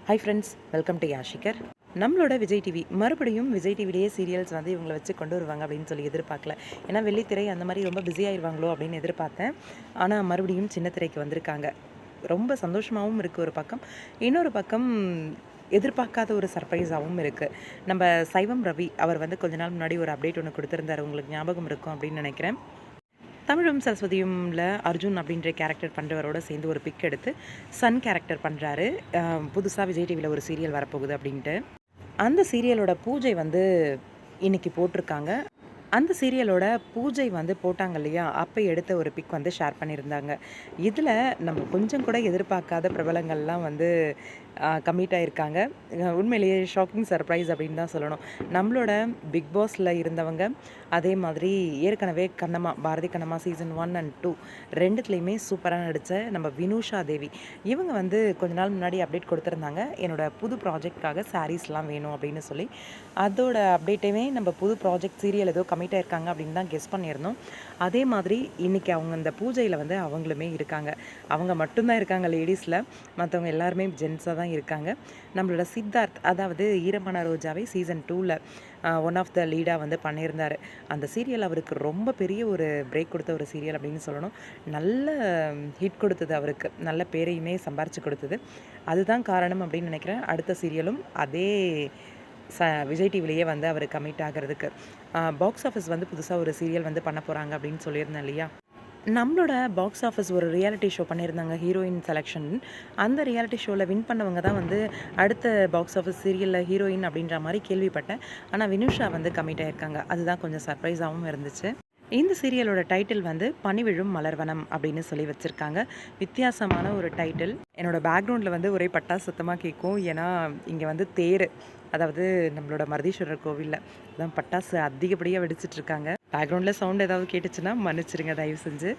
Hi friends, welcome to Yashikar. நம்மளோட Vijay TV மறுபடியும் Vijay டிவிலேயே serials வந்து இவங்களை வச்சு கொண்டு வருவாங்க அப்படின்னு சொல்லி எதிர்பார்க்கல. ஏன்னா வெள்ளித்திரை அந்த மாதிரி ரொம்ப பிஸி ஆயிடுவாங்களோ அப்படின்னு எதிர்பார்த்தேன். ஆனால் மறுபடியும் சின்ன திரைக்கு வந்திருக்காங்க. ரொம்ப சந்தோஷமாகவும் இருக்குது ஒரு பக்கம். இன்னொரு பக்கம் எதிர்பார்க்காத ஒரு சர்ப்ரைஸாகவும் இருக்குது. நம்ம சைவம் ரவி அவர் வந்து கொஞ்ச நாள் முன்னாடி ஒரு அப்டேட் ஒன்று கொடுத்துருந்தாரு, உங்களுக்கு ஞாபகம் இருக்கும் அப்படின்னு நினைக்கிறேன். தமிழும் சரஸ்வதியும்ல அர்ஜுன் அப்படின்ற கேரக்டர் பண்ணுறவரோட சேர்ந்து ஒரு பிக் எடுத்து சன் கேரக்டர் பண்ணுறாரு. புதுசாக விஜய் டிவியில் ஒரு சீரியல் வரப்போகுது அப்படின்ட்டு. அந்த சீரியலோட பூஜை வந்து இன்னைக்கு போட்டிருக்காங்க. அந்த சீரியலோட பூஜை வந்து போட்டாங்க இல்லையா, அப்போ எடுத்த ஒரு பிக் வந்து ஷேர் பண்ணியிருந்தாங்க. இதில் நம்ம கொஞ்சம் கூட எதிர்பார்க்காத பிரபலங்கள்லாம் வந்து கமிட் ஆகியிருக்காங்க. உண்மையிலேயே ஷாக்கிங் சர்ப்ரைஸ் அப்படின்னு தான் சொல்லணும். நம்மளோட பிக் பாஸில் இருந்தவங்க, அதே மாதிரி ஏற்கனவே கண்ணம்மா பாரதி கண்ணம்மா சீசன் 1 and 2 ரெண்டுத்துலேயுமே சூப்பராக நடித்த நம்ம வினுஷா தேவி, இவங்க வந்து கொஞ்ச நாள் முன்னாடி அப்டேட் கொடுத்துருந்தாங்க. என்னோட புது ப்ராஜெக்டாக சாரீஸ்லாம் வேணும் அப்படின்னு சொல்லி. அதோட அப்டேட்டையுமே நம்ம புது ப்ராஜெக்ட் சீரியல் ஏதோ கமிட் ஆயிருக்காங்க அப்படின்னு தான் கெஸ் பண்ணியிருந்தோம். அதே மாதிரி இன்றைக்கி அவங்க இந்த பூஜையில் வந்து அவங்களுமே இருக்காங்க. அவங்க மட்டும்தான் இருக்காங்க லேடிஸில், மற்றவங்க எல்லாருமே ஜென்ஸாக தான் இருக்காங்க. நம்மளோட சித்தார்த், அதாவது ஈரமான ரோஜாவை சீசன் 2ல் ஒன் ஆஃப் த லீடாக வந்து பண்ணியிருந்தார். அந்த சீரியல் அவருக்கு ரொம்ப பெரிய ஒரு பிரேக் கொடுத்த ஒரு சீரியல் அப்படின்னு சொல்லணும். நல்ல ஹிட் கொடுத்தது, அவருக்கு நல்ல பேரையுமே சம்பாரித்து கொடுத்தது. அதுதான் காரணம் அப்படின்னு நினைக்கிறேன். அடுத்த சீரியலும் அதே விஜய் டிவிலேயே வந்து அவர் கமிட் ஆகிறதுக்கு. பாக்ஸ் ஆஃபீஸ் வந்து புதுசாக ஒரு சீரியல் வந்து பண்ண போகிறாங்க அப்படின்னு சொல்லியிருந்தேன் இல்லையா. நம்மளோட பாக்ஸ் ஆஃபீஸ் ஒரு ரியாலிட்டி ஷோ பண்ணியிருந்தாங்க, ஹீரோயின் செலெக்ஷன். அந்த ரியாலிட்டி ஷோவில் வின் பண்ணவங்க தான் வந்து அடுத்த பாக்ஸ் ஆஃபீஸ் சீரியலில் ஹீரோயின் அப்படின்ற மாதிரி கேள்விப்பட்டேன். ஆனால் வினுஷா வந்து கமிட் ஆகியிருக்காங்க. அதுதான் கொஞ்சம் சர்ப்ரைஸாகவும் இருந்துச்சு. இந்த சீரியலோட டைட்டில் வந்து பனிவிழும் மலர்வனம் அப்படின்னு சொல்லி வச்சுருக்காங்க. வித்தியாசமான ஒரு டைட்டில். என்னோடய பேக்ரவுண்டில் வந்து ஒரே பட்டாசு சத்தமாக கேட்கும். ஏன்னா இங்கே வந்து தேர், அதாவது நம்மளோட மருதீஸ்வரர் கோவிலில் அதான் பட்டாசு அதிகப்படியாக வெடிச்சிட்ருக்காங்க. பேக்ரவுண்டில் சவுண்ட் ஏதாவது கேட்டுச்சுன்னா மன்னிச்சிருங்க தயவு செஞ்சு.